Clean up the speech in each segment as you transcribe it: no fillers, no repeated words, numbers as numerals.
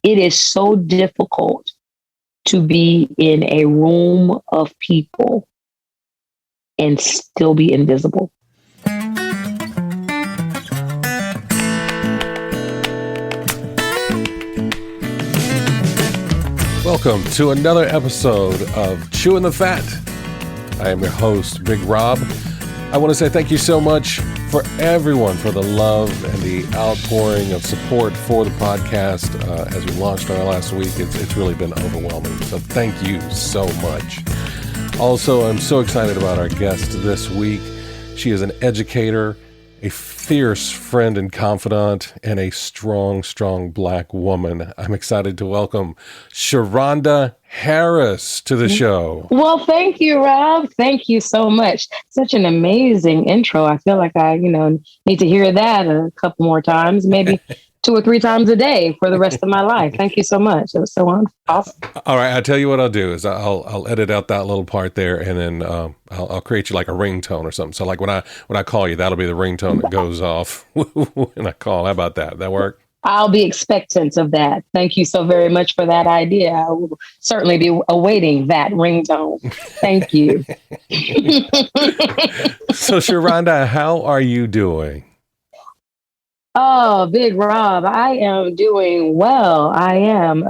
it is so difficult to be in a room of people and still be invisible. Welcome to another episode of Chewing the Fat. I am your host, Big Rob. I want to say thank you so much for everyone for the love and the outpouring of support for the podcast as we launched our last week. It's really been overwhelming. So thank you so much. Also, I'm so excited about our guest this week. She is an educator, a fierce friend and confidant, and a strong, strong Black woman. I'm excited to welcome Cheronda Harris to the show. Well, thank you, Rob. Thank you so much. Such an amazing intro. I feel like I, need to hear that a couple more times, maybe 2 or 3 times a day for the rest of my life. Thank you so much. It was so awesome. All right. I'll tell you what I'll do is I'll edit out that little part there, and then I'll create you like a ringtone or something. So like when I call you, that'll be the ringtone that goes off when I call. How about that? That work? I'll be expectant of that. Thank you so very much for that idea. I will certainly be awaiting that ringtone. Thank you. So Cheronda, how are you doing? Oh, Big Rob, I am doing well. I am.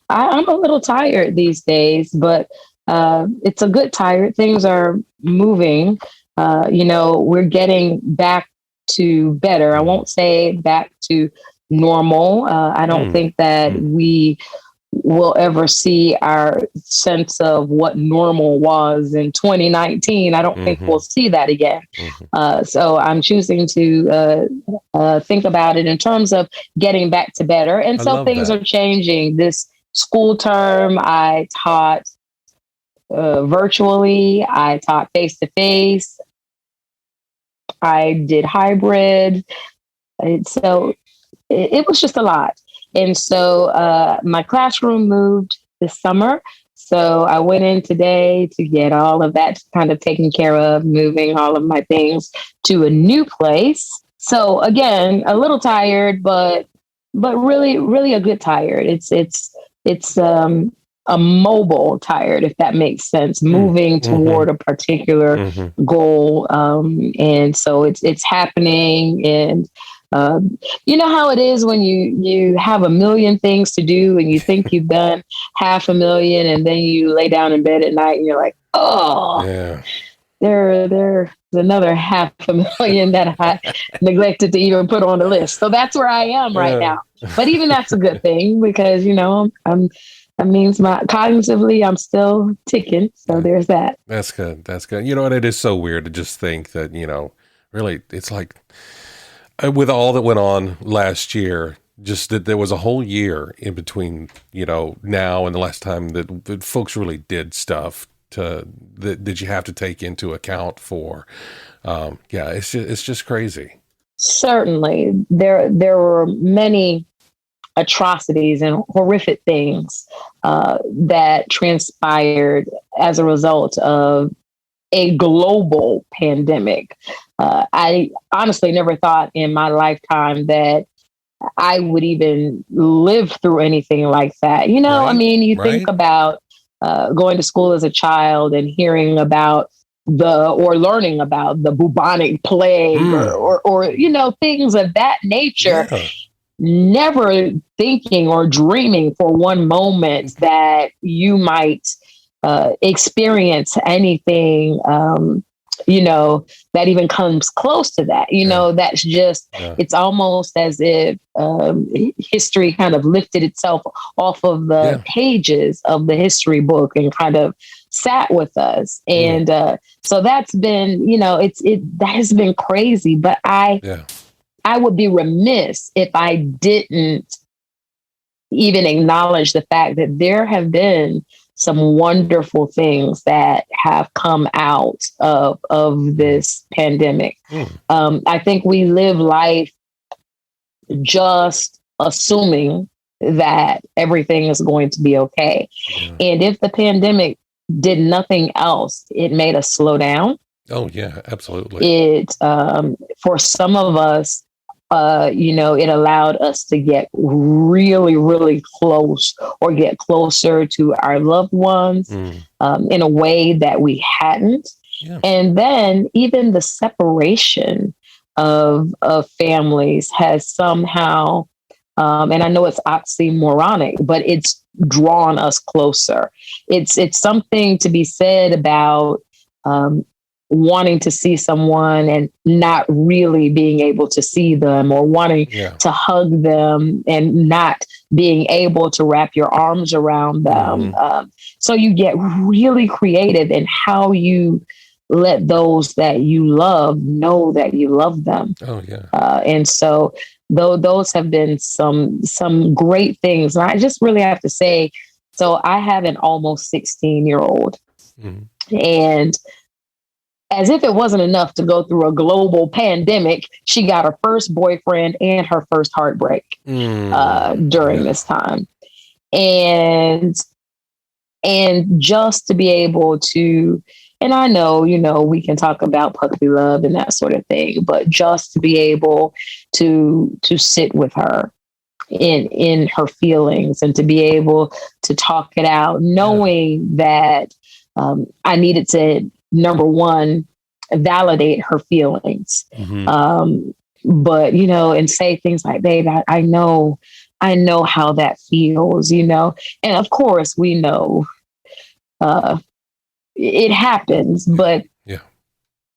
I'm a little tired these days, but it's a good tired. Things are moving. We're getting back to better. I won't say back to normal. I don't think that we will ever see our sense of what normal was in 2019. I don't think we'll see that again. So I'm choosing to think about it in terms of getting back to better. And so things are changing. This school term, I taught virtually. I taught face-to-face. I did hybrid. So it was just a lot. And so my classroom moved this summer. So I went in today to get all of that kind of taken care of, moving all of my things to a new place. So again, a little tired, but really, really a good tired. It's a mobile tired, if that makes sense, moving toward a particular goal. And so it's happening. And you know how it is when you have a million things to do and you think you've done 500,000, and then you lay down in bed at night and you're like, oh, yeah, there's another 500,000 that I neglected to even put on the list. So that's where I am right now. But even that's a good thing because, that means cognitively I'm still ticking. So there's that. That's good. That's good. You know, and it is so weird to just think that, really it's like, with all that went on last year, just that there was a whole year in between, now and the last time that folks really did stuff that you have to take into account for. It's just crazy. Certainly. There were many atrocities and horrific things that transpired as a result of a global pandemic. I honestly never thought in my lifetime that I would even live through anything like that. Right. Think about going to school as a child and hearing about learning about the bubonic plague or things of that nature. Yeah. Never thinking or dreaming for one moment that you might experience anything, that even comes close to that. That's just, it's almost as if history kind of lifted itself off of the pages of the history book and kind of sat with us. And so that's been, that has been crazy. But I would be remiss if I didn't even acknowledge the fact that there have been some wonderful things that have come out of this pandemic. I think we live life just assuming that everything is going to be okay. And if the pandemic did nothing else, it made us slow down. Oh, yeah, absolutely. It, for some of us, it allowed us to get really, really close or get closer to our loved ones in a way that we hadn't. Yeah. And then even the separation of families has somehow, and I know it's oxymoronic, but it's drawn us closer. It's something to be said about wanting to see someone and not really being able to see them, or wanting to hug them and not being able to wrap your arms around them. So you get really creative in how you let those that you love know that you love them. Oh yeah. And so those have been some great things. And I just really have to say, so I have an almost 16-year-old, and as if it wasn't enough to go through a global pandemic, she got her first boyfriend and her first heartbreak during this time. And just to be able to, and I know, we can talk about puppy love and that sort of thing, but just to be able to sit with her in her feelings and to be able to talk it out, knowing that I needed to, number one, validate her feelings. But, and say things like, babe, I know how that feels, and of course we know it happens, but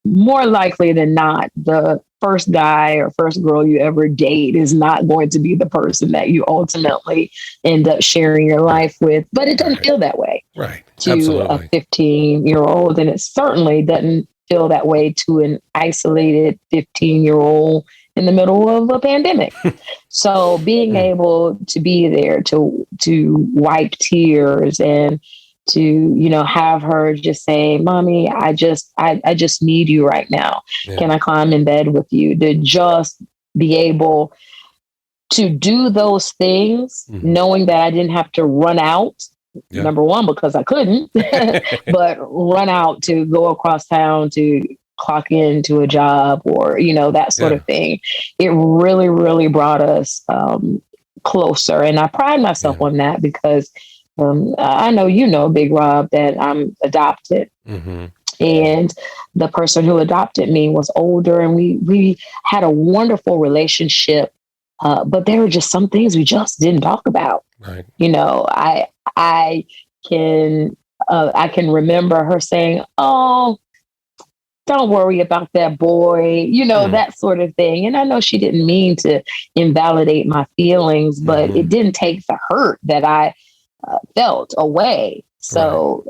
more likely than not, the first guy or first girl you ever date is not going to be the person that you ultimately end up sharing your life with. But it doesn't feel that way to a 15-year-old. And it certainly doesn't feel that way to an isolated 15-year-old in the middle of a pandemic. So being able to be there to wipe tears and to, have her just say, Mommy, I just need you right now. Yeah. Can I climb in bed with you? To just be able to do those things, knowing that I didn't have to run out. Yeah. Number one, because I couldn't, but run out to go across town to clock into a job or, that sort of thing. It really, really brought us closer. And I pride myself on that because I know, Big Rob, that I'm adopted. And the person who adopted me was older, and we had a wonderful relationship. But there were just some things we just didn't talk about. Right. I can remember her saying, "Oh, don't worry about that boy," that sort of thing. And I know she didn't mean to invalidate my feelings, but it didn't take the hurt that I felt away. So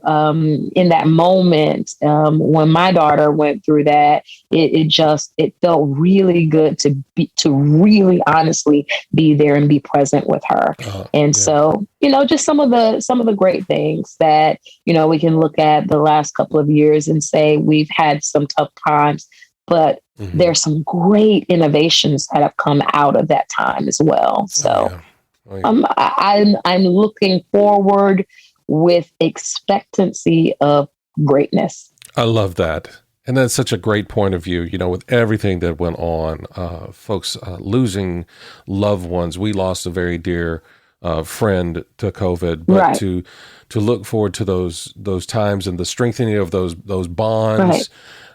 in that moment, when my daughter went through that, it felt really good to really honestly be there and be present with her. So, just some of the great things that, we can look at the last couple of years and say we've had some tough times, but there's some great innovations that have come out of that time as well. So I'm looking forward with expectancy of greatness. I love that. And that's such a great point of view, with everything that went on, folks losing loved ones. We lost a very dear friend to COVID, but to look forward to those times and the strengthening of those bonds,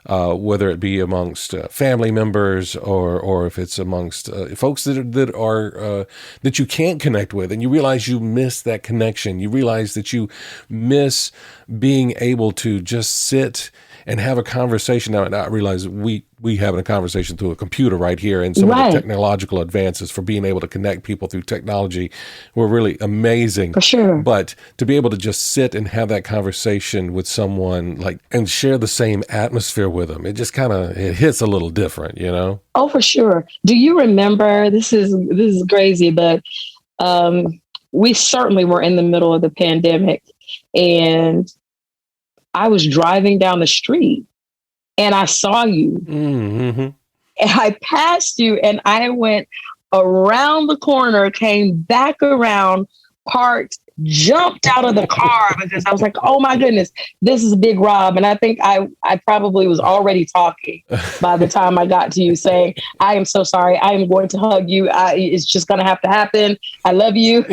whether it be amongst family members or if it's amongst folks that you can't connect with, and you realize you miss that connection. You realize that you miss being able to just sit and have a conversation. Now, and I realize we having a conversation through a computer right here, and some of the technological advances for being able to connect people through technology were really amazing. For sure. But to be able to just sit and have that conversation with someone and share the same atmosphere with them, it just it hits a little different, Oh, for sure. Do you remember, this is crazy, but we certainly were in the middle of the pandemic, and I was driving down the street and I saw you. And I passed you and I went around the corner, came back around, parked jumped out of the car because I was like, oh my goodness, this is Big Rob. And I think I probably was already talking by the time I got to you, saying, I am so sorry. I am going to hug you. It's just going to have to happen. I love you.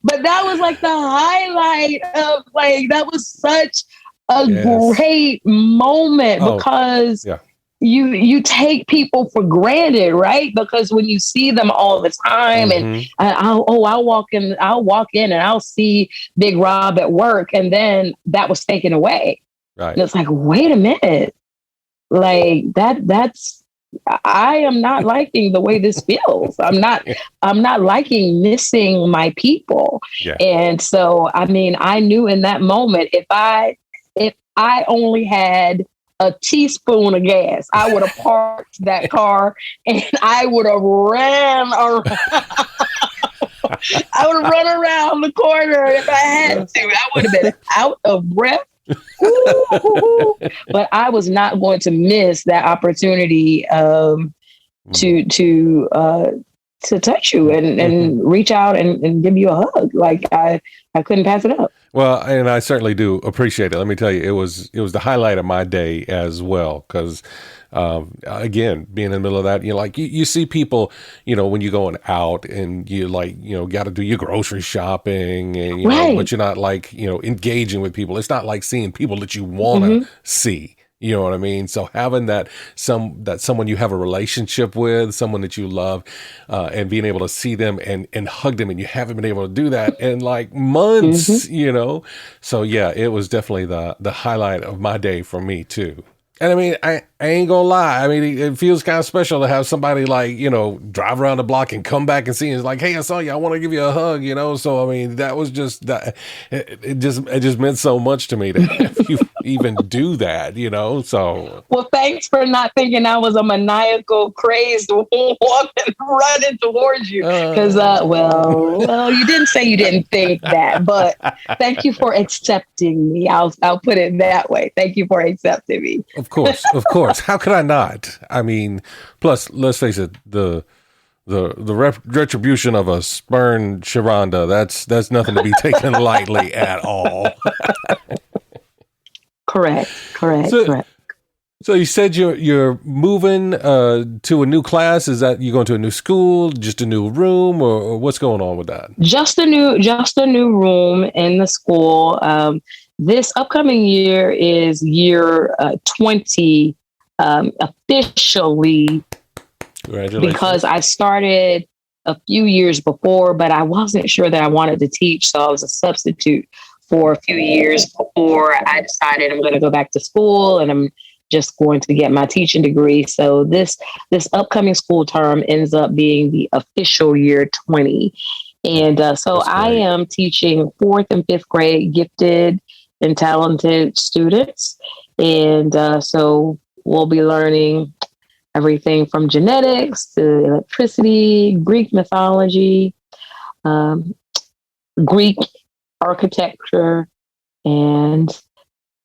But that was like the highlight of like, that was such a great moment because you take people for granted, right? Because when you see them all the time and I'll walk in and I'll see Big Rob at work, and then that was taken away. Right. And it's like, wait a minute. Like that's I am not liking the way this feels. I'm not liking missing my people. Yeah. And so, I mean, I knew in that moment, if I only had a teaspoon of gas, I would have parked that car and I would have ran around. I would run around the corner if I had to. I would have been out of breath. But I was not going to miss that opportunity to touch you and reach out and give you a hug. Like I couldn't pass it up. Well, and I certainly do appreciate it. Let me tell you, it was the highlight of my day as well. Because again, being in the middle of that, you see people, when you're going out and you got to do your grocery shopping and, but you're not engaging with people. It's not like seeing people that you want to see. You know what I mean? So having that someone you have a relationship with, someone that you love, and being able to see them and hug them, and you haven't been able to do that in like months, So yeah, it was definitely the highlight of my day for me too. And I mean, I ain't gonna lie. I mean, it feels kind of special to have somebody drive around the block and come back and see. It's like, hey, I saw you. I want to give you a hug. So I mean, that was just that. It just meant so much to me to have you even do that. So. Well, thanks for not thinking I was a maniacal, crazed woman running towards you. Because well, you didn't say you didn't think that, but thank you for accepting me. I'll put it that way. Thank you for accepting me. Of course. How could I not? I mean, plus, let's face it, the retribution of a spurned Cheronda, that's nothing to be taken lightly at all. Correct. So you said you're moving to a new class. Is that you going to a new school, just a new room, or what's going on with that? Just a new room in the school. This upcoming year is year 20 officially. Congratulations. Because I started a few years before, but I wasn't sure that I wanted to teach. So I was a substitute for a few years before I decided I'm going to go back to school and I'm just going to get my teaching degree. So this upcoming school term ends up being the official year 20. And so I am teaching 4th and 5th grade gifted and talented students. And so we'll be learning everything from genetics to electricity, Greek mythology, Greek architecture, and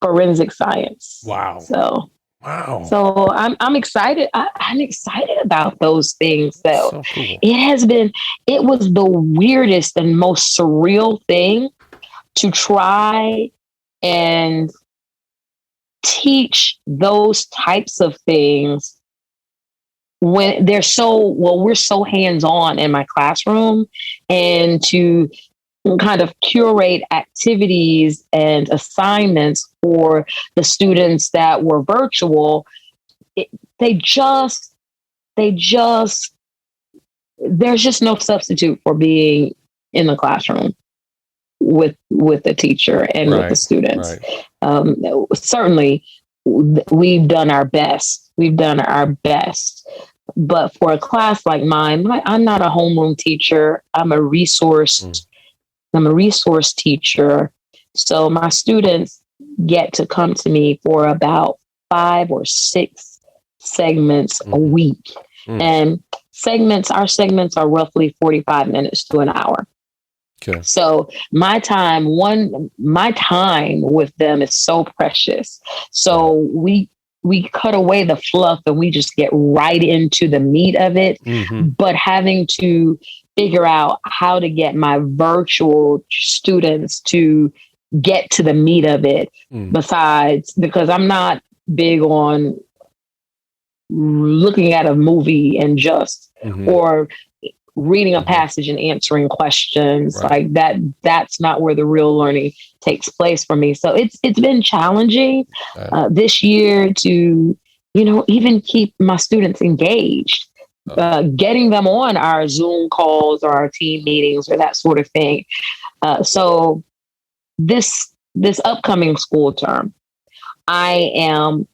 forensic science. Wow. So I'm excited. I'm excited about those things though. So cool. It was the weirdest and most surreal thing to try and teach those types of things when we're so hands-on in my classroom, and to kind of curate activities and assignments for the students that were virtual. There's just no substitute for being in the classroom with the teacher and with the students. Right. Certainly we've done our best. But for a class like mine, I'm not a homeroom teacher. I'm a resource teacher. So my students get to come to me for about 5 or 6 segments a week. And our segments are roughly 45 minutes to an hour. Okay. So my time with them is so precious. So we cut away the fluff and we just get right into the meat of it. But having to figure out how to get my virtual students to get to the meat of it. Besides, because I'm not big on looking at a movie and just, or reading a passage and answering questions like that. That's not where the real learning takes place for me. So it's been challenging this year to, even keep my students engaged, getting them on our Zoom calls or our team meetings or that sort of thing. So this upcoming school term, I am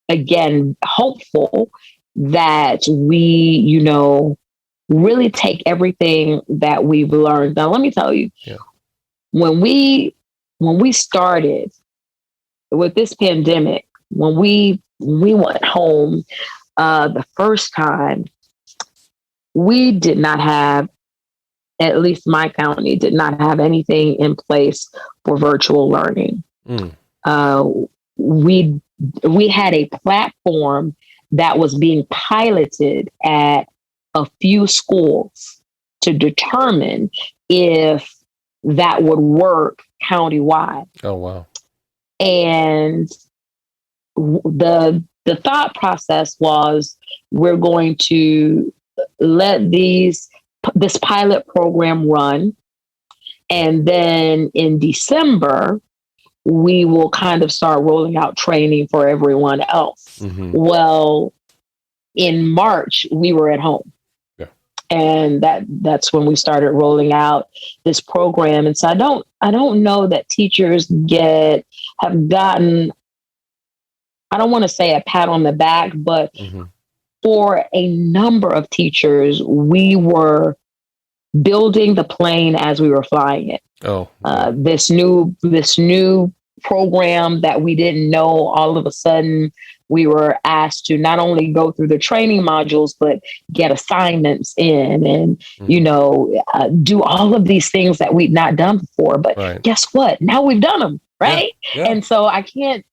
again hopeful that we, really take everything that we've learned. Now, let me tell you, when we started with this pandemic, when we went home the first time, we did not have, at least my county did not have anything in place for virtual learning. We had a platform that was being piloted at a few schools to determine if that would work countywide. Oh, wow. And the thought process was, we're going to let this pilot program run. And then in December, we will kind of start rolling out training for everyone else. Well, in March, we were at home. And that's when we started rolling out this program. And so I don't know that teachers have gotten, I don't want to say a pat on the back, but for a number of teachers, we were building the plane as we were flying it. This new program that we didn't know, all of a sudden we were asked to not only go through the training modules, but get assignments in and, do all of these things that we'd not done before. But guess what? Now we've done them. Right. And so I can't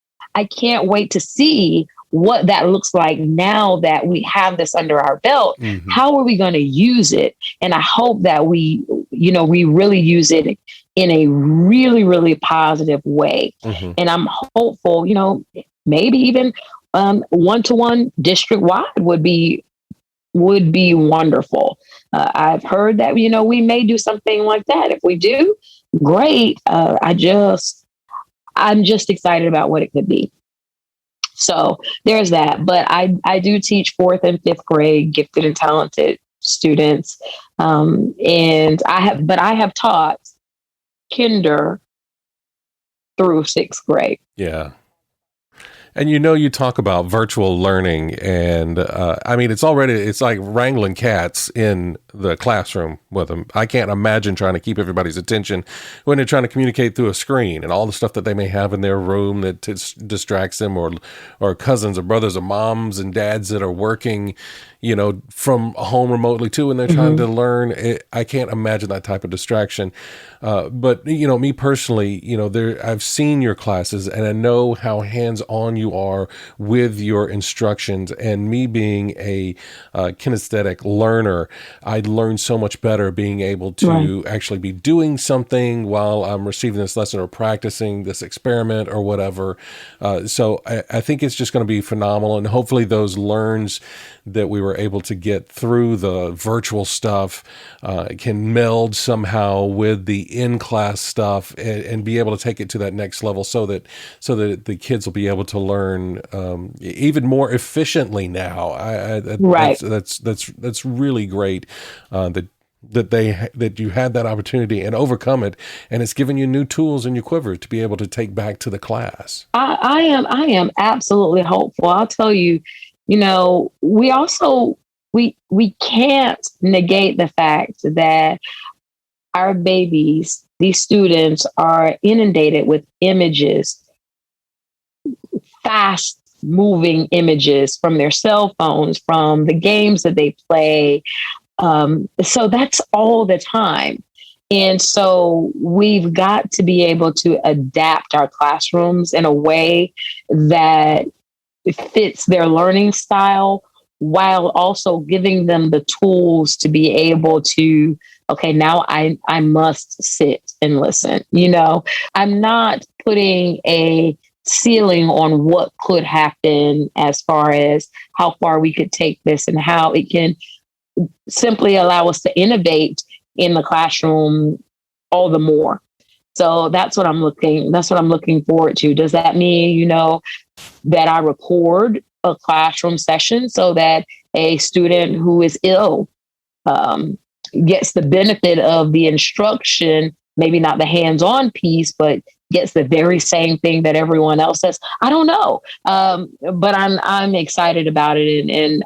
wait to see what that looks like now that we have this under our belt. How are we going to use it? And I hope that we really use it in a really, really positive way. And I'm hopeful, maybe even one-to-one district-wide would be wonderful. I've heard that, we may do something like that. If we do, great. I'm just excited about what it could be. So there's that. But I do teach 4th and 5th grade gifted and talented students. And I have taught kinder through 6th grade. Yeah. And you talk about virtual learning, and it's like wrangling cats in the classroom with them. I can't imagine trying to keep everybody's attention when they're trying to communicate through a screen and all the stuff that they may have in their room that distracts them, or cousins or brothers or moms and dads that are working, from home remotely too, and they're trying to learn. I can't imagine that type of distraction. But me personally, I've seen your classes and I know how hands-on you are with your instructions. And me being a kinesthetic learner, I learn so much better being able to actually be doing something while I'm receiving this lesson or practicing this experiment or whatever. So I think it's just going to be phenomenal. And hopefully those learns that we were able to get through the virtual stuff can meld somehow with the in-class stuff and be able to take it to that next level so that the kids will be able to learn even more efficiently now. That's really great that you had that opportunity and overcome it, and it's given you new tools in your quiver to be able to take back to the class. I am absolutely hopeful. I'll tell you, we also we can't negate the fact that our babies, these students, are inundated with images, fast moving images from their cell phones, from the games that they play. So that's all the time. And so we've got to be able to adapt our classrooms in a way that fits their learning style while also giving them the tools to be able to, okay, now I must sit and listen. I'm not putting a ceiling on what could happen as far as how far we could take this and how it can simply allow us to innovate in the classroom all the more. So that's what I'm looking forward to. Does that mean, that I record a classroom session so that a student who is ill gets the benefit of the instruction, maybe not the hands-on piece, but gets the very same thing that everyone else says? I don't know. But I'm excited about it and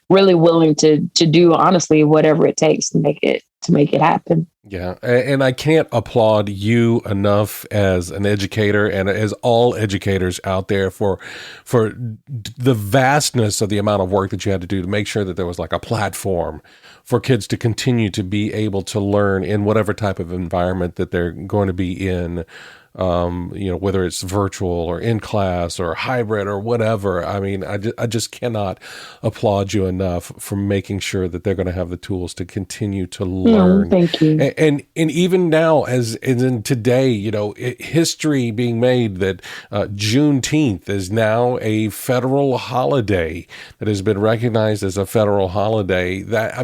really willing to do honestly whatever it takes to make it happen. Yeah. And I can't applaud you enough as an educator and as all educators out there for the vastness of the amount of work that you had to do to make sure that there was like a platform for kids to continue to be able to learn in whatever type of environment that they're going to be in. Whether it's virtual or in class or hybrid or whatever. I mean, I just cannot applaud you enough for making sure that they're going to have the tools to continue to learn. Thank you. And even now, as in today, history being made that Juneteenth is now a federal holiday that has been recognized as a federal holiday. That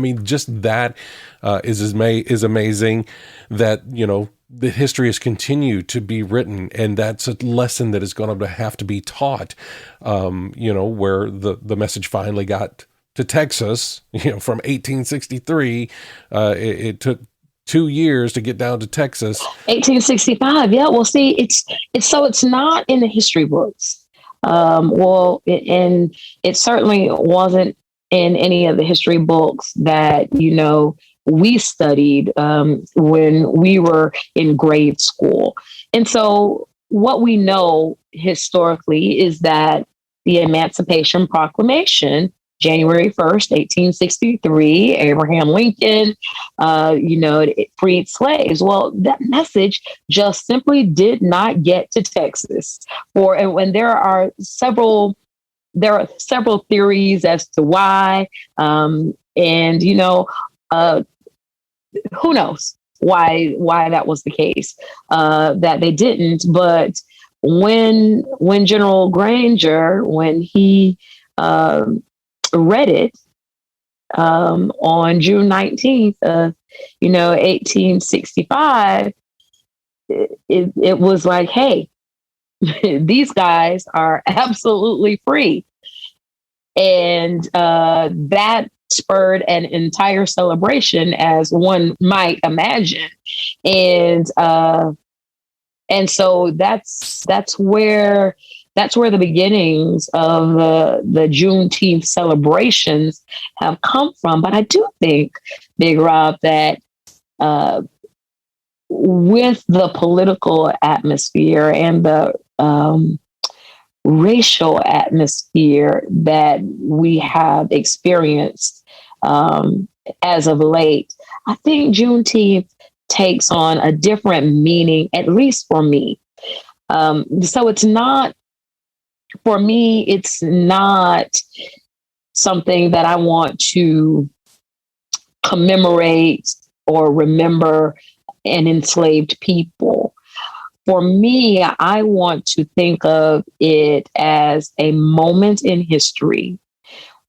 is amazing. That the history has continued to be written, and that's a lesson that is going to have to be taught, where the message finally got to Texas, from 1863. It took 2 years to get down to Texas. 1865. Yeah. Well, see, it's not in the history books. And it certainly wasn't in any of the history books that, we studied when we were in grade school. And so what we know historically is that the Emancipation Proclamation, January 1st, 1863, Abraham Lincoln, it freed slaves. Well, that message just simply did not get to Texas. And there are several theories as to why, who knows why that was the case, that they didn't. But when General Granger, when he read it on June 19th, 1865, it was like, hey, these guys are absolutely free. And that spurred an entire celebration, as one might imagine. And so that's where the beginnings of the Juneteenth celebrations have come from. But I do think, Big Rob, that with the political atmosphere and the racial atmosphere that we have experienced as of late, I think Juneteenth takes on a different meaning, at least for me. So it's not something that I want to commemorate or remember an enslaved people. For me, I want to think of it as a moment in history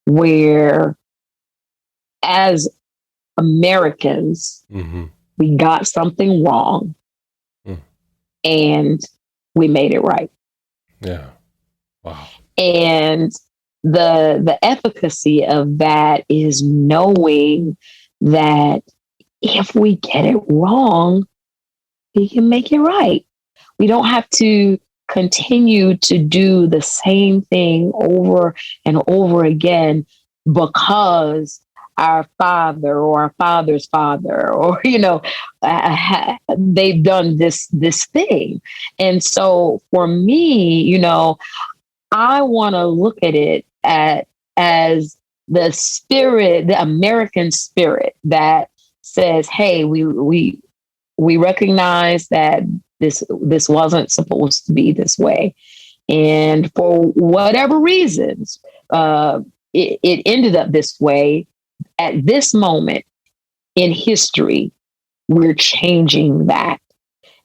where, as Americans, we got something wrong and we made it right. Yeah. Wow. And the efficacy of that is knowing that if we get it wrong, we can make it right. We don't have to continue to do the same thing over and over again because our father or our father's father, or, they've done this thing. And so for me, I want to look at it as the spirit, the American spirit that says, hey, we recognize that this wasn't supposed to be this way. And for whatever reasons, it ended up this way. At this moment in history, we're changing that.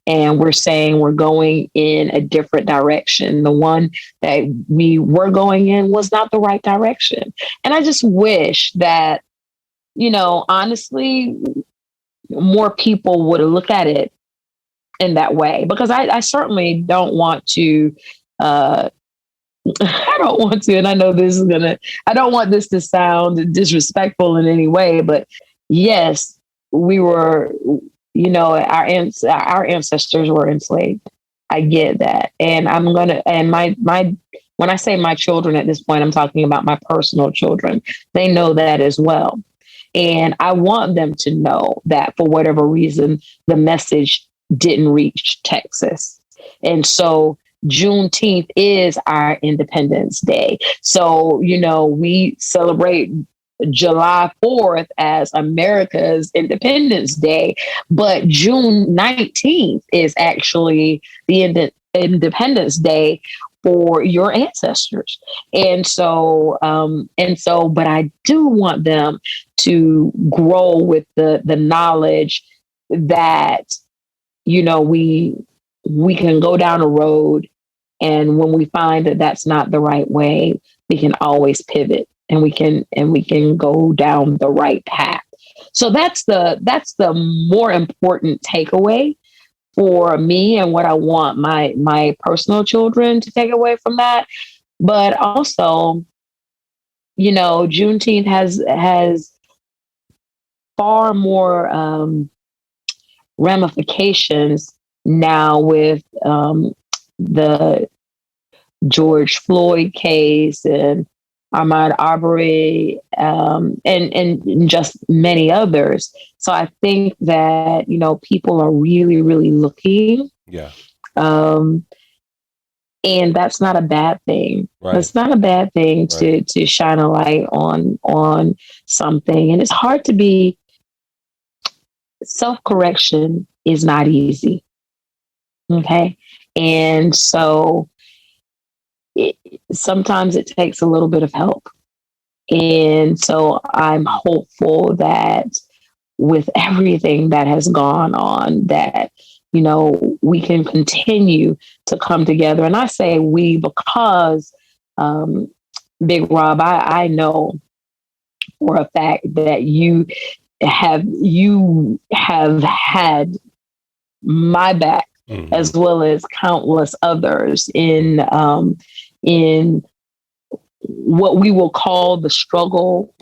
And we're saying we're going in a different direction. The one that we were going in was not the right direction. And I just wish that, honestly, more people would look at it in that way, because I certainly don't want to, I don't want to, and I know I don't want this to sound disrespectful in any way, but yes, we were, our ancestors were enslaved. I get that. And when I say my children at this point, I'm talking about my personal children. They know that as well. And I want them to know that for whatever reason, the message didn't reach Texas. And so Juneteenth is our Independence Day. So, we celebrate July 4th as America's Independence Day, but June 19th is actually the Independence Day for your ancestors. And so, but I do want them to grow with the knowledge that, we can go down a road, and when we find that that's not the right way, we can always pivot, and we can go down the right path. So that's the more important takeaway for me, and what I want my personal children to take away from that. But also, Juneteenth has far more ramifications now with the George Floyd case and Ahmaud Arbery, and just many others. So I think that, people are really, really looking. Yeah. And that's not a bad thing. Right. It's not a bad thing to shine a light on something. And it's hard to be, self-correction is not easy. Okay. And so sometimes it takes a little bit of help. And so I'm hopeful that with everything that has gone on, that, we can continue to come together. And I say we because, Big Rob, I know for a fact that you have had my back, mm-hmm. as well as countless others in what we will call the struggle,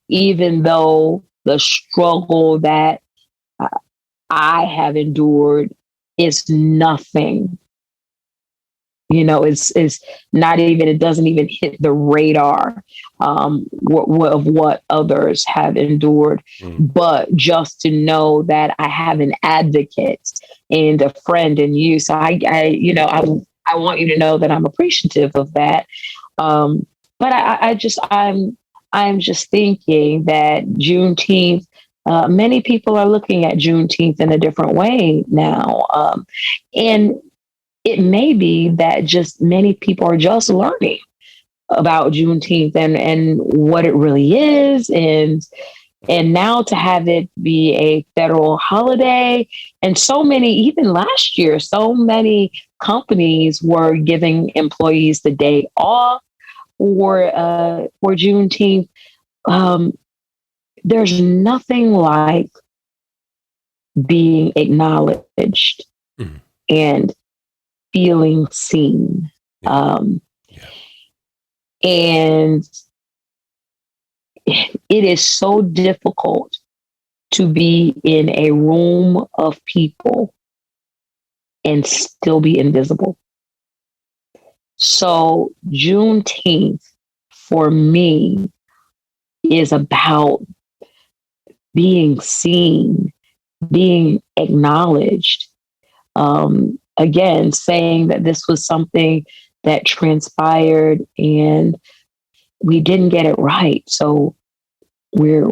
even though the struggle that I have endured is nothing. It's not even, it doesn't even hit the radar of what others have endured. Mm. But just to know that I have an advocate and a friend in you. So I want you to know that I'm appreciative of that. But I'm just thinking that Juneteenth, many people are looking at Juneteenth in a different way now. And it may be that just many people are just learning about Juneteenth and what it really is. And now to have it be a federal holiday, and so many, even last year, so many companies were giving employees the day off for Juneteenth. There's nothing like being acknowledged and feeling seen. And it is so difficult to be in a room of people and still be invisible. So Juneteenth for me is about being seen, being acknowledged. Again, saying that this was something that transpired and we didn't get it right. So we're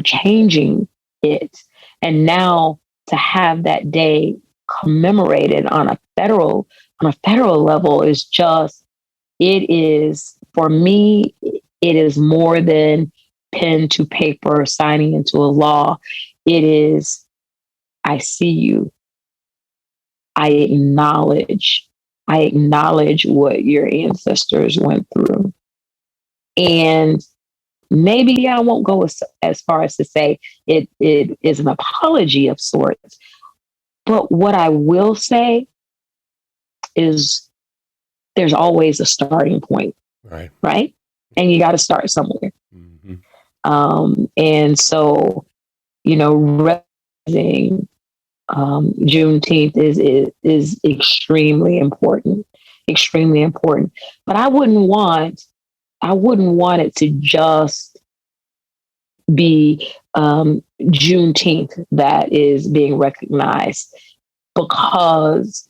changing it. And now to have that day commemorated on a federal level is just, it is, for me, It is more than pen to paper, signing into a law. It is, I see you. I acknowledge what your ancestors went through. And maybe I won't go as far as to say it is an apology of sorts. But what I will say is there's always a starting point. Right. And you got to start somewhere. Mm-hmm. And so, recognizing Juneteenth is extremely important, extremely important. But I wouldn't want it to just be Juneteenth that is being recognized, because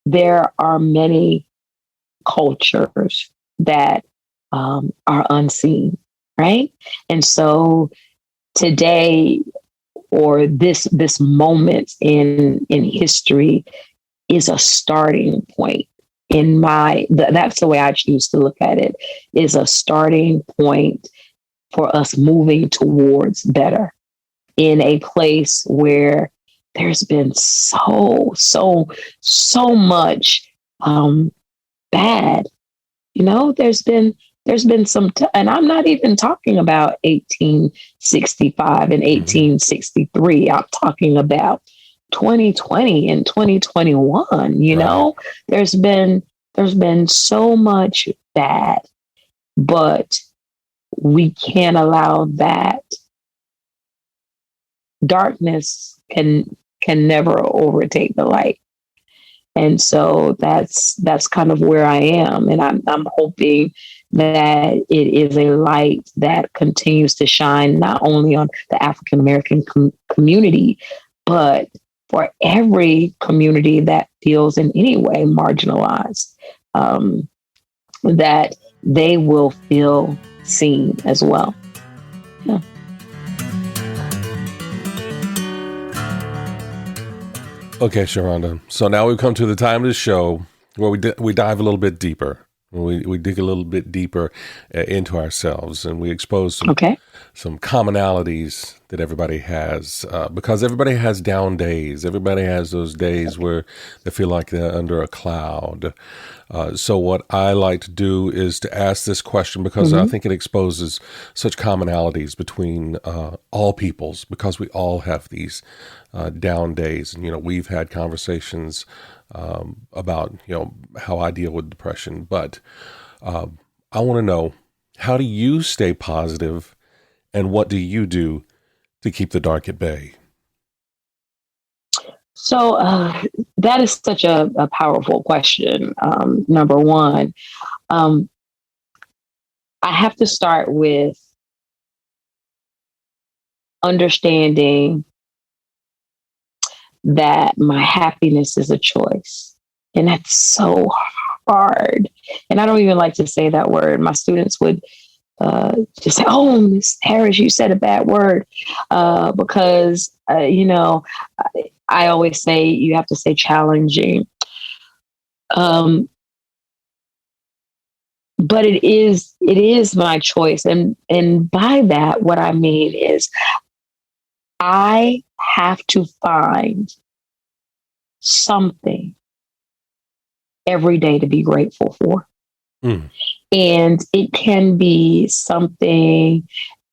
there are many cultures that are unseen, right? And so today, or this moment in history, is a starting point. That's the way I choose to look at it, is a starting point for us moving towards better, in a place where there's been so much bad. There's been some, and I'm not even talking about 1865 and 1863. I'm talking about 2020 and 2021. There's been so much bad, but we can't allow that. Darkness can never overtake the light. And so that's kind of where I am. And I'm hoping that it is a light that continues to shine not only on the African American community, but for every community that feels in any way marginalized, that they will feel seen as well. Yeah. Okay, Cheronda. So now we've come to the time of the show where we dive a little bit deeper. We dig a little bit deeper into ourselves, and we expose some commonalities that everybody has, because everybody has down days. Everybody has those days where they feel like they're under a cloud. So what I like to do is to ask this question, because I think it exposes such commonalities between all peoples, because we all have these down days. And, we've had conversations about, how I deal with depression. But I want to know, how do you stay positive, and what do you do to keep the dark at bay? So that is such a powerful question. Number one, I have to start with understanding that my happiness is a choice. And that's so hard. And I don't even like to say that word. My students would just say, "Oh, Miss Harris, you said a bad word," because, I always say you have to say challenging. But it is my choice. And by that, what I mean is I have to find something every day to be grateful for. Mm. And it can be something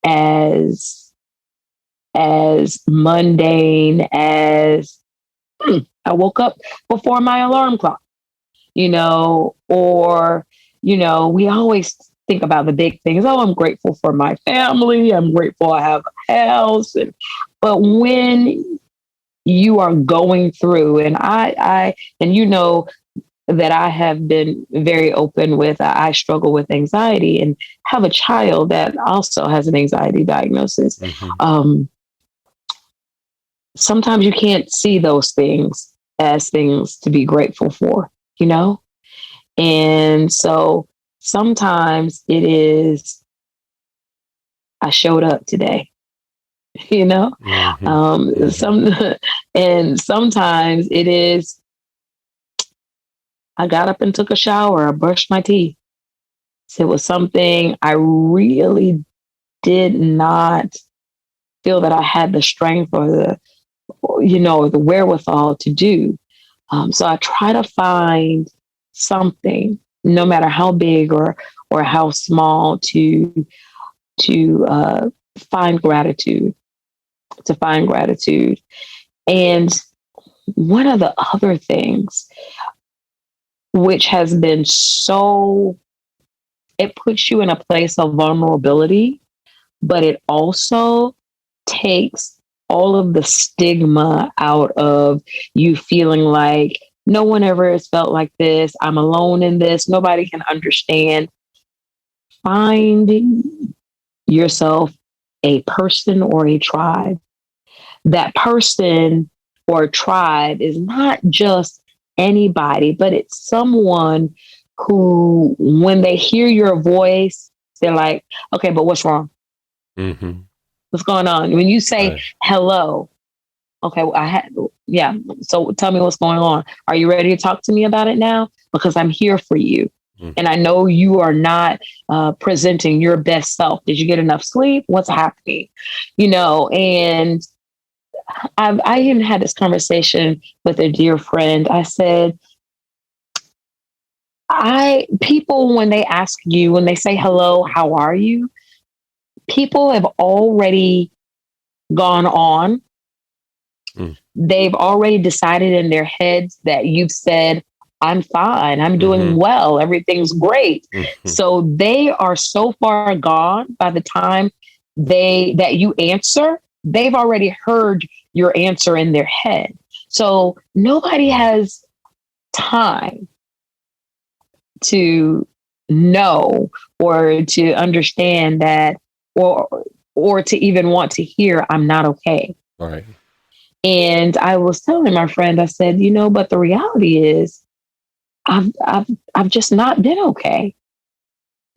as mundane as I woke up before my alarm clock, or, we always think about the big things. Oh, I'm grateful for my family. I'm grateful I have a house. But when you are going through, and I that I have been very open with, I struggle with anxiety and have a child that also has an anxiety diagnosis. Mm-hmm. Sometimes you can't see those things as things to be grateful for, And so sometimes it is, I showed up today, Mm-hmm. And sometimes it is, I got up and took a shower, I brushed my teeth, So it was something I really did not feel that I had the strength or the wherewithal to do. So I try to find something, no matter how big or how small, to find gratitude, to find gratitude. And one of the other things, which has been it puts you in a place of vulnerability, but it also takes all of the stigma out of you feeling like no one ever has felt like this. I'm alone in this. Nobody can understand. Finding yourself a person or a tribe. That person or tribe is not just anybody, but it's someone who, when they hear your voice, they're like, okay, but what's wrong? Mm-hmm. What's going on? When you say Right. hello, okay, yeah. So tell me what's going on. Are you ready to talk to me about it now? Because I'm here for you. Mm-hmm. And I know you are not presenting your best self. Did you get enough sleep? What's happening? And I even had this conversation with a dear friend. I said, people, when they ask you, when they say hello, how are you? People have already gone on. They've already decided in their heads that you've said, I'm fine, I'm doing well, everything's great. So they are so far gone by the time that you answer, they've already heard your answer in their head. So nobody has time to know or to understand that, or to even want to hear, I'm not okay. All right. And I was telling my friend, I said, but the reality is I've just not been okay.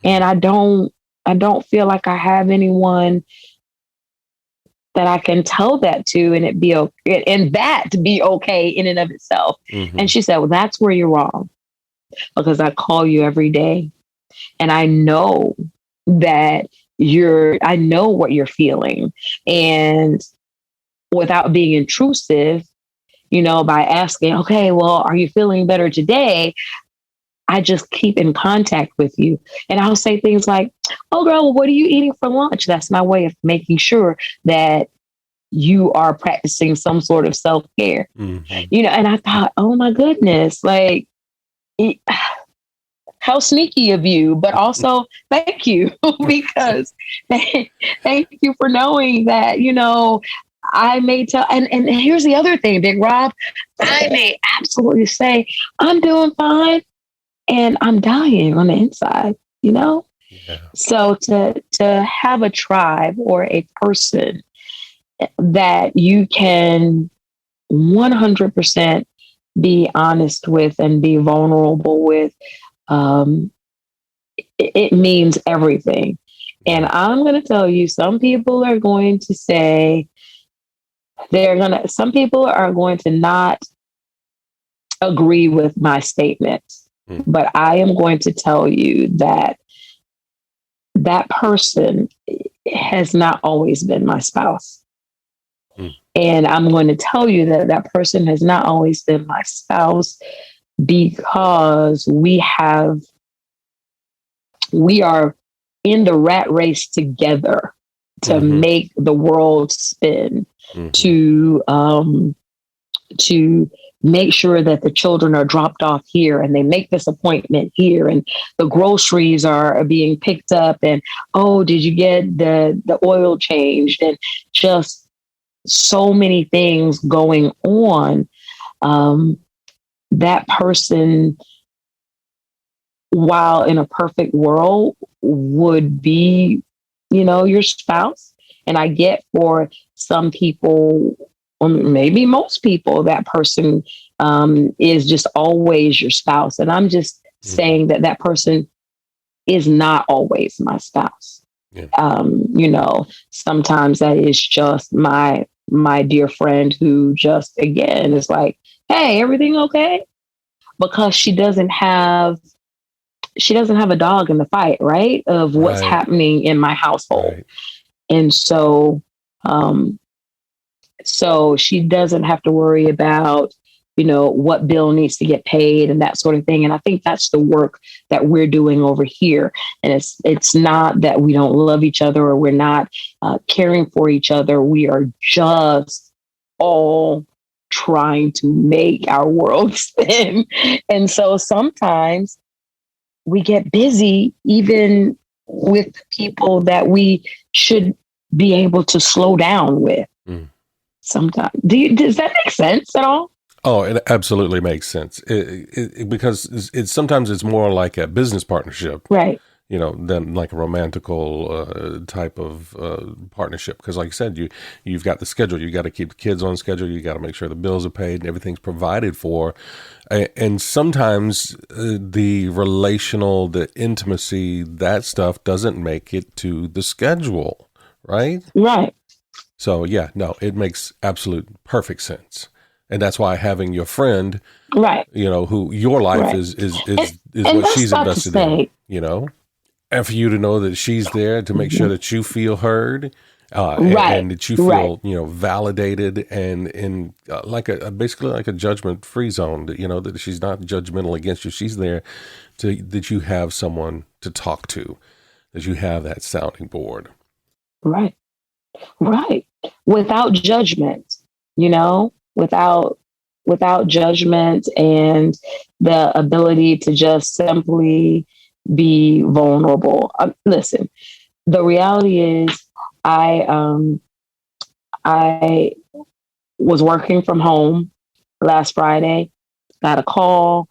And I don't feel like I have anyone that I can tell that to and it be okay, and that to be okay in and of itself. And she said, well, that's where you're wrong, because I call you every day and I know that I know what you're feeling. And without being intrusive, by asking, okay, well, are you feeling better today? I just keep in contact with you. And I'll say things like, oh, girl, well, what are you eating for lunch? That's my way of making sure that you are practicing some sort of self-care. And I thought, oh my goodness, like, how sneaky of you, but also thank you because thank you for knowing that, I may tell, and here's the other thing, Big Rob, I may absolutely say, I'm doing fine and I'm dying on the inside, Yeah. So to have a tribe or a person that you can 100% be honest with and be vulnerable with, it means everything. And I'm going to tell you, some people are going to say, some people are going to not agree with my statement, but I am going to tell you that that person has not always been my spouse. And I'm going to tell you that that person has not always been my spouse because we are in the rat race together to make the world spin, to make sure that the children are dropped off here and they make this appointment here and the groceries are being picked up and, oh, did you get the oil changed? And just so many things going on. That person, while in a perfect world, would be, your spouse. And I get for some people, or maybe most people, that person is just always your spouse. And I'm just saying that that person is not always my spouse. Sometimes that is just my dear friend who just, again, is like, hey, everything okay? Because she doesn't have she doesn't have a dog in the fight, right? Of what's Right. happening in my household. Right. And so, so she doesn't have to worry about, what bill needs to get paid and that sort of thing. And I think that's the work that we're doing over here. And it's not that we don't love each other or we're not caring for each other. We are just all trying to make our world spin. And so sometimes we get busy even with the people that we should be able to slow down with. Sometimes. Does that make sense at all? Oh, it absolutely makes sense. Because it's sometimes it's more like a business partnership, right? Than like a romantical type of partnership. Because, like you said, you've got the schedule. You got to keep the kids on schedule. You got to make sure the bills are paid and everything's provided for. And sometimes the relational, the intimacy, that stuff doesn't make it to the schedule, right? Right. So yeah, no, it makes absolute perfect sense. And that's why having your friend, right, who your life is what she's invested in, and for you to know that she's there to make sure that you feel heard, and that you feel, validated and in basically like a judgment-free zone, that she's not judgmental against you. She's there that you have someone to talk to, that you have that sounding board. Right. Without judgment, without judgment and the ability to just simply be vulnerable. Listen, the reality is I was working from home last Friday, got a call,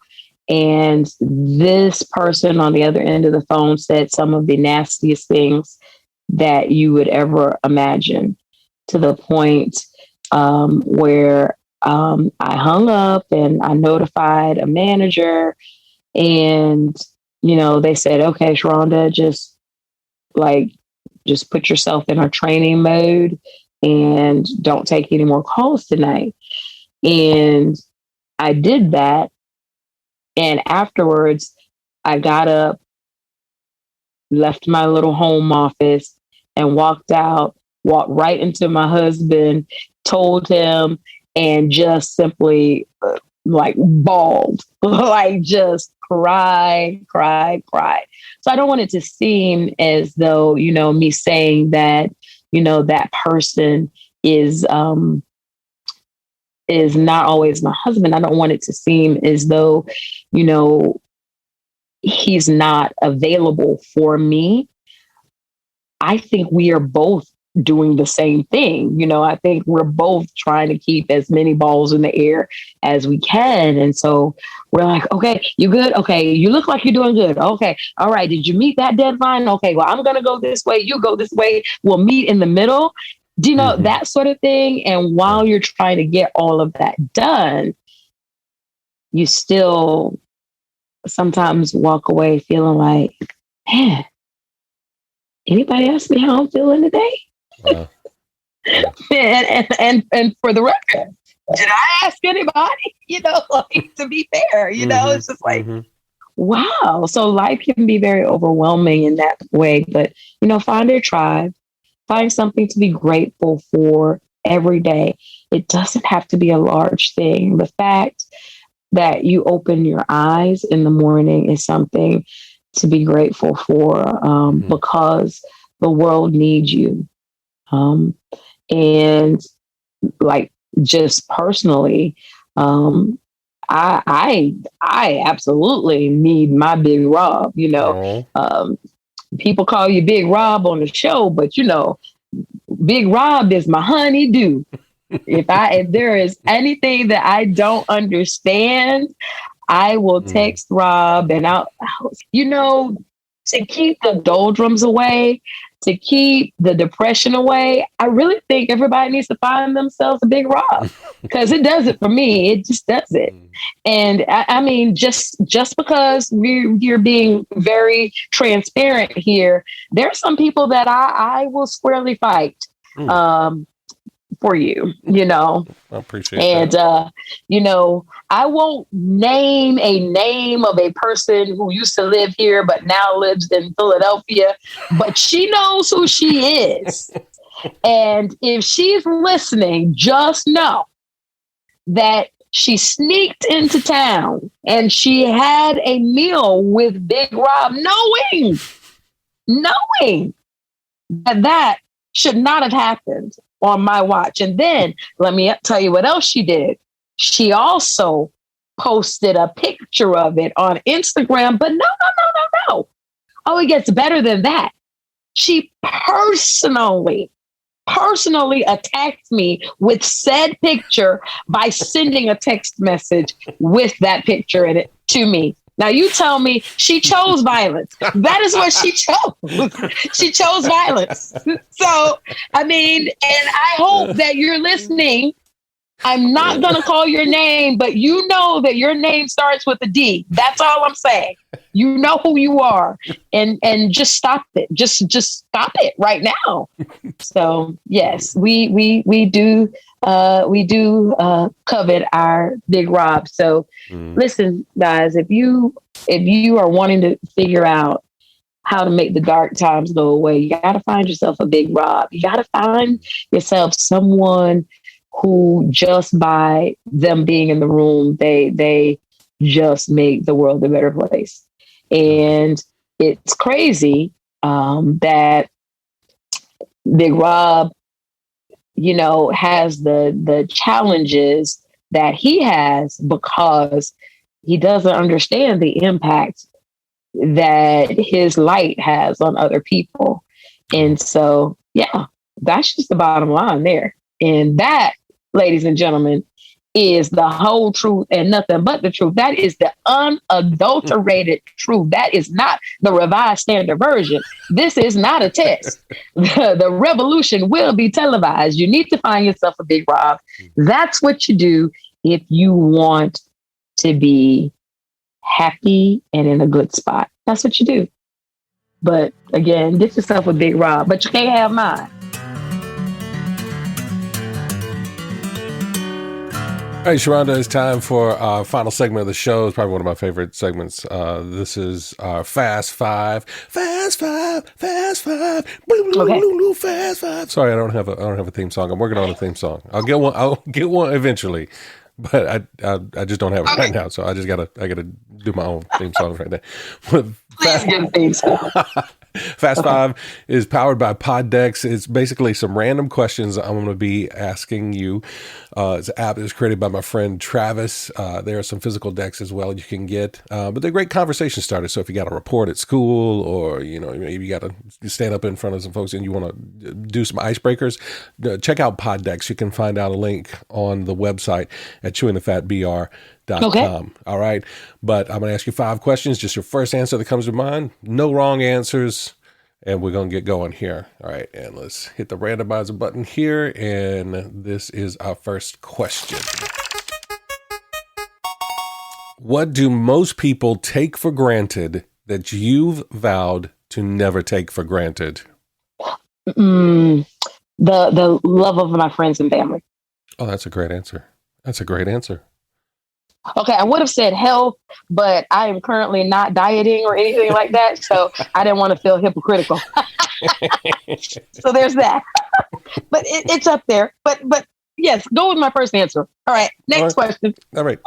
and this person on the other end of the phone said some of the nastiest things that you would ever imagine, to the point where I hung up and I notified a manager, and they said, "Okay, Cheronda, just put yourself in our training mode and don't take any more calls tonight." And I did that, and afterwards, I got up, left my little home office, and walked right into my husband, told him, and just simply bawled, just cried. So I don't want it to seem as though, me saying that, that person is not always my husband. I don't want it to seem as though, he's not available for me. I think we are both doing the same thing. I think we're both trying to keep as many balls in the air as we can. And so we're like, okay, you good? Okay, you look like you're doing good. Okay, all right. Did you meet that deadline? Okay, well, I'm going to go this way. You go this way. We'll meet in the middle. Do you know that sort of thing? And while you're trying to get all of that done, you still sometimes walk away feeling like, man, anybody ask me how I'm feeling today? Wow. and for the record, did I ask anybody? To be fair, it's just like, wow. So life can be very overwhelming in that way. But, find your tribe, find something to be grateful for every day. It doesn't have to be a large thing. The fact that you open your eyes in the morning is something to be grateful for, because the world needs you. And just personally, I absolutely need my Big Rob. People call you Big Rob on the show, but Big Rob is my honey-do. If there is anything that I don't understand, I will text Rob, and I'll to keep the doldrums away, to keep the depression away. I really think everybody needs to find themselves a Big Rob, because it does it for me. It just does it. And I mean, just because you're being very transparent here, there are some people that I will squarely fight. for you, you know. I appreciate And, that. you know, I won't name a name of a person who used to live here but now lives in Philadelphia, but she knows who she is. And if she's listening, just know that she sneaked into town and she had a meal with Big Rob, knowing that should not have happened on my watch. And then let me tell you what else she did. She also posted a picture of it on Instagram, but no. Oh, it gets better than that. She personally attacked me with said picture by sending a text message with that picture in it to me. Now you tell me she chose violence. That is what she chose. She chose violence. So, I mean, and I hope that you're listening. I'm not going to call your name, but you know that your name starts with a D. That's all I'm saying. You know who you are, and just stop it. Just stop it right now. So yes, we do covet our Big Rob. So listen, guys, if you are wanting to figure out how to make the dark times go away, you got to find yourself a Big Rob. You got to find yourself someone who just by them being in the room, they just make the world a better place. And it's crazy that Big Rob, you know, has the challenges that he has because he doesn't understand the impact that his light has on other people. And so, yeah, that's just the bottom line there. And that, ladies and gentlemen, is the whole truth and nothing but the truth. That is the unadulterated truth. That is not the revised standard version. This is not a test. The revolution will be televised. You need to find yourself a Big Rob. That's what you do if you want to be happy and in a good spot. That's what you do. But again, get yourself a Big Rob, but you can't have mine. All right, Cheronda, it's time for our final segment of the show. It's probably one of my favorite segments. This is our Fast Five. Fast Five. Okay. Fast Five. Sorry, I don't have a theme song. I'm working on a theme song. I'll get one eventually, but I just don't have it right now. So I gotta do my own theme songs right now. Please get a theme song. Fast Five is powered by Poddex. It's basically some random questions I'm going to be asking you. It's an app that was created by my friend Travis. There are some physical decks as well you can get, but they're great conversation starters. So if you got a report at school, or maybe you got to stand up in front of some folks and you want to do some icebreakers, check out Poddex. You can find out a link on the website at chewingthefatbr.com. Okay. All right. But I'm going to ask you 5 questions. Just your first answer that comes to mind. No wrong answers. And we're going to get going here. All right. And let's hit the randomizer button here. And this is our first question. What do most people take for granted that you've vowed to never take for granted? The love of my friends and family. Oh, that's a great answer. That's a great answer. Okay, I would have said health, but I am currently not dieting or anything like that, so I didn't want to feel hypocritical. So there's that. But it's up there. But yes, go with my first answer. All right, next question. All right.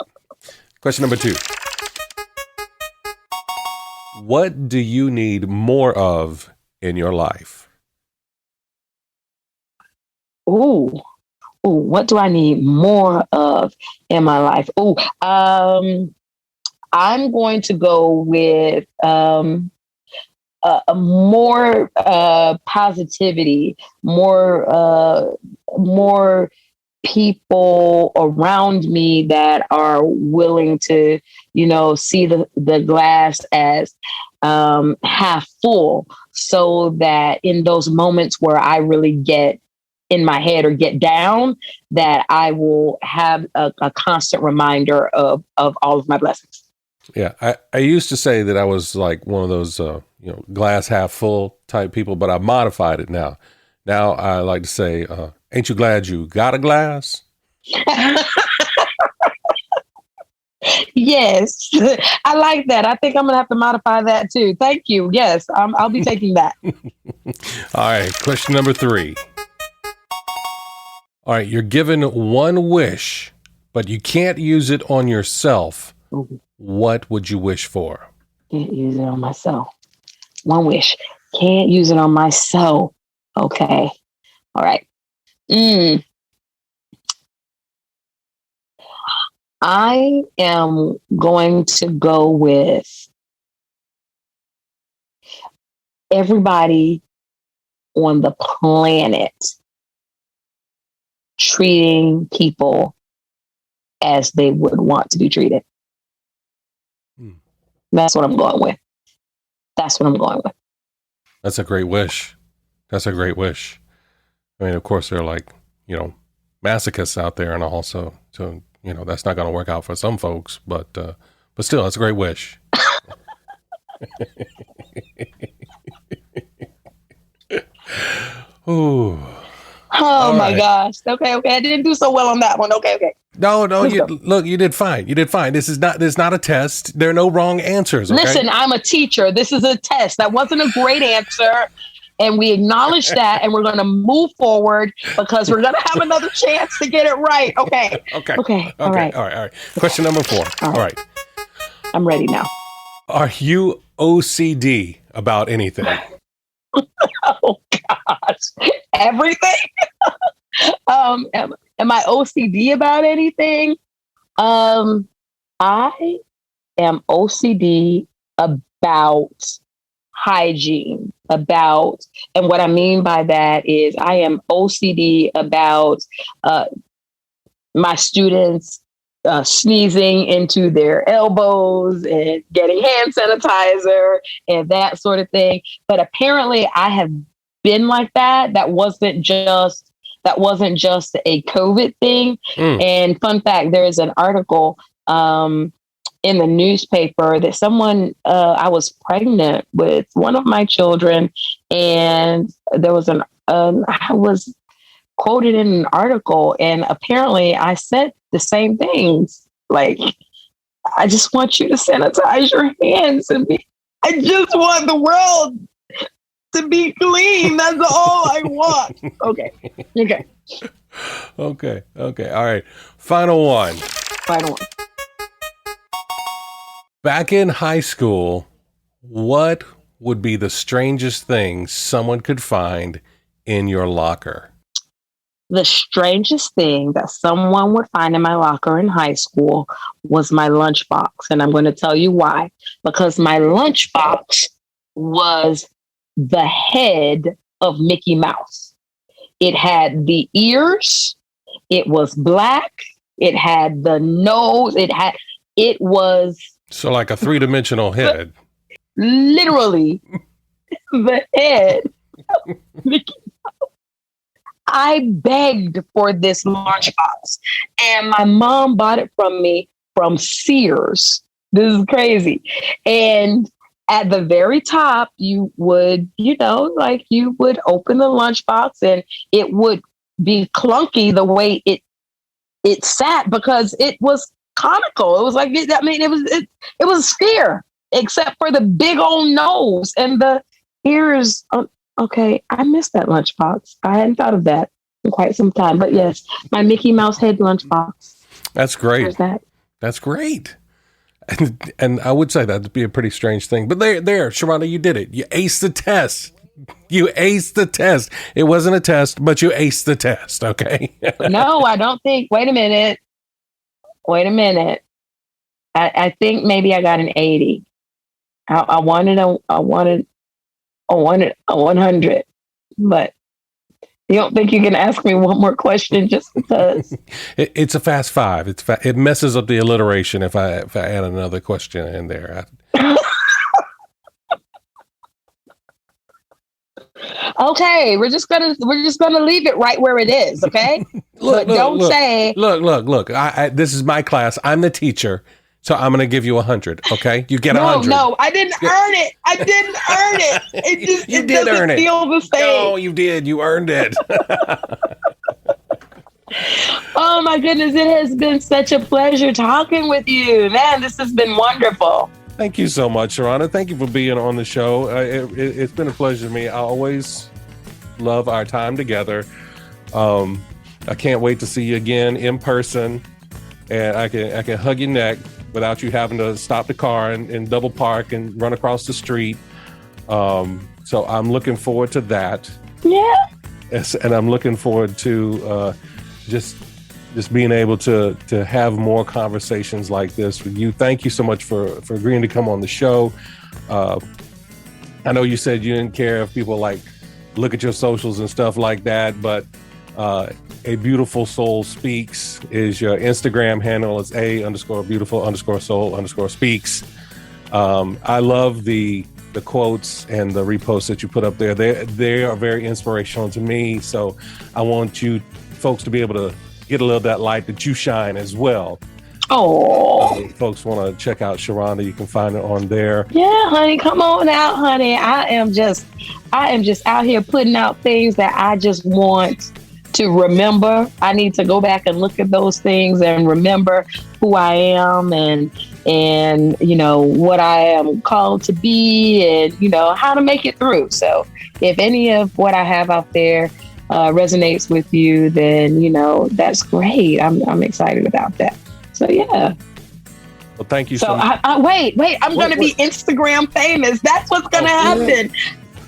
Question number 2. What do you need more of in your life? Ooh, what do I need more of in my life? I'm going to go with more positivity, more people around me that are willing to, see the glass as half full, so that in those moments where I really get in my head or get down, that I will have a constant reminder of all of my blessings. Yeah. I used to say that I was like one of those, glass half full type people, but I modified it now. Now I like to say, ain't you glad you got a glass? Yes, I like that. I think I'm gonna have to modify that too. Thank you. Yes, I'll be taking that. All right, question number 3. All right, you're given one wish, but you can't use it on yourself. What would you wish for? Can't use it on myself. One wish. Can't use it on myself. Okay. All right. I am going to go with everybody on the planet treating people as they would want to be treated. That's what I'm going with. That's what I'm going with. That's a great wish. That's a great wish. I mean, of course, there are like, masochists out there, and also, so, that's not going to work out for some folks, but still, that's a great wish. Ooh. Oh my gosh. Okay. I didn't do so well on that one. Okay. No, you did fine. You did fine. This is not a test. There are no wrong answers. Okay? Listen, I'm a teacher. This is a test. That wasn't a great answer. And we acknowledge that, and we're going to move forward because we're going to have another chance to get it right. Okay. All right. Question number 4. All right. I'm ready now. Are you OCD about anything? Oh gosh, everything. Am I OCD about anything? I am OCD about hygiene. And what I mean by that is I am OCD about my students sneezing into their elbows and getting hand sanitizer and that sort of thing. But apparently I have been like that. That wasn't just a COVID thing. And fun fact, there is an article in the newspaper that someone, I was pregnant with one of my children, and there was I was quoted in an article, and apparently I said the same things. Like, I just want you to sanitize your hands I just want the world to be clean. That's all I want. Okay. All right. Final one. Back in high school, what would be the strangest thing someone could find in your locker? The strangest thing that someone would find in my locker in high school was my lunchbox. And I'm going to tell you why. Because my lunchbox was the head of Mickey Mouse. It had the ears. It was black. It had the nose. It was... So like a 3-dimensional head. Literally the head of Mickey Mouse. I begged for this lunchbox, and my mom bought it from me from Sears. This is crazy. And at the very top, you would, you would open the lunchbox, and it would be clunky the way it sat because it was conical. It was like, it was a sphere, except for the big old nose and the ears. Okay, I missed that lunchbox. I hadn't thought of that in quite some time. But yes, my Mickey Mouse head lunchbox. That's great. There's that. That's great. And I would say that'd be a pretty strange thing. But there, Cheronda, you did it. You aced the test. It wasn't a test, but you aced the test, okay? No, I don't think. Wait a minute. I think maybe I got an 80. I wanted a 100, but you don't think you can ask me one more question just because? It's a fast 5. It messes up the alliteration if I add another question in there. Okay, we're just gonna leave it right where it is. Okay, Look. This is my class. I'm the teacher. So I'm going to give you 100. Okay. You get 100. No, I didn't earn it. I didn't earn it. It just, you it did doesn't earn it. feel the same. No, you did. You earned it. Oh my goodness. It has been such a pleasure talking with you, man. This has been wonderful. Thank you so much, Cheronda. Thank you for being on the show. It's been a pleasure to me. I always love our time together. I can't wait to see you again in person, and I can hug your neck without you having to stop the car and double park and run across the street. So I'm looking forward to that. Yeah. Yes, and I'm looking forward to just being able to have more conversations like this with you. Thank you so much for agreeing to come on the show. I know you said you didn't care if people look at your socials and stuff like that, but A Beautiful Soul Speaks is your Instagram handle. It's A_beautiful_soul_speaks. I love the quotes and the reposts that you put up there. They are very inspirational to me. So I want you folks to be able to get a little of that light that you shine as well. Oh, folks want to check out Cheronda, you can find it on there. Yeah, honey, come on out, honey. I am just out here putting out things that I just want to remember. I need to go back and look at those things and remember who I am and what I am called to be and how to make it through. So if any of what I have out there resonates with you, then that's great. I'm excited about that. So yeah. Well, thank you so so much. Wait, I'm going to be Instagram famous. That's what's going to happen.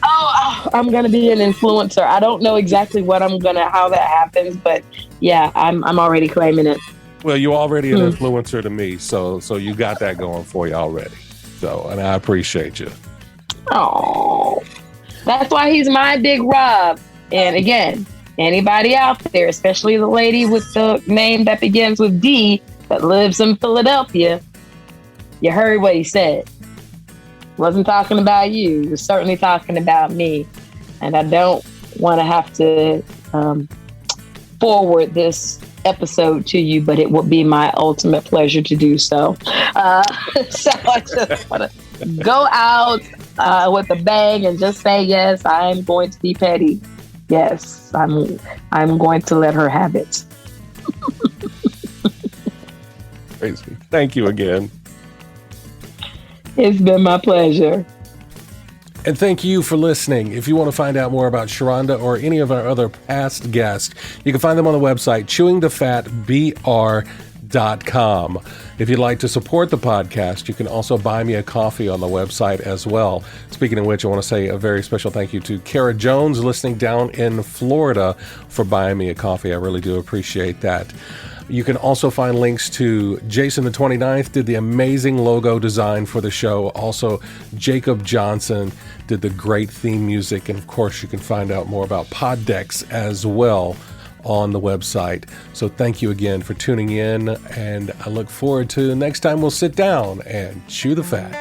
Oh, I'm going to be an influencer. I don't know exactly how that happens, but yeah, I'm already claiming it. Well, you're already an influencer to me, so you got that going for you already. So, and I appreciate you. Oh, that's why he's my Big Rob. And again, anybody out there, especially the lady with the name that begins with D that lives in Philadelphia, you heard what he said. Wasn't talking about you. He was certainly talking about me. And I don't want to have to forward this episode to you, but it would be my ultimate pleasure to do so. So I just want to go out with a bang and just say, yes, I'm going to be petty. Yes, I'm going to let her have it. Crazy. Thank you again. It's been my pleasure. And thank you for listening. If you want to find out more about Cheronda or any of our other past guests, you can find them on the website, chewingthefatbr.com. If you'd like to support the podcast, you can also buy me a coffee on the website as well. Speaking of which, I want to say a very special thank you to Kara Jones listening down in Florida for buying me a coffee. I really do appreciate that. You can also find links to Jason the 29th did the amazing logo design for the show. Also, Jacob Johnson did the great theme music. And of course, you can find out more about pod decks as well on the website. So thank you again for tuning in. And I look forward to next time we'll sit down and chew the fat.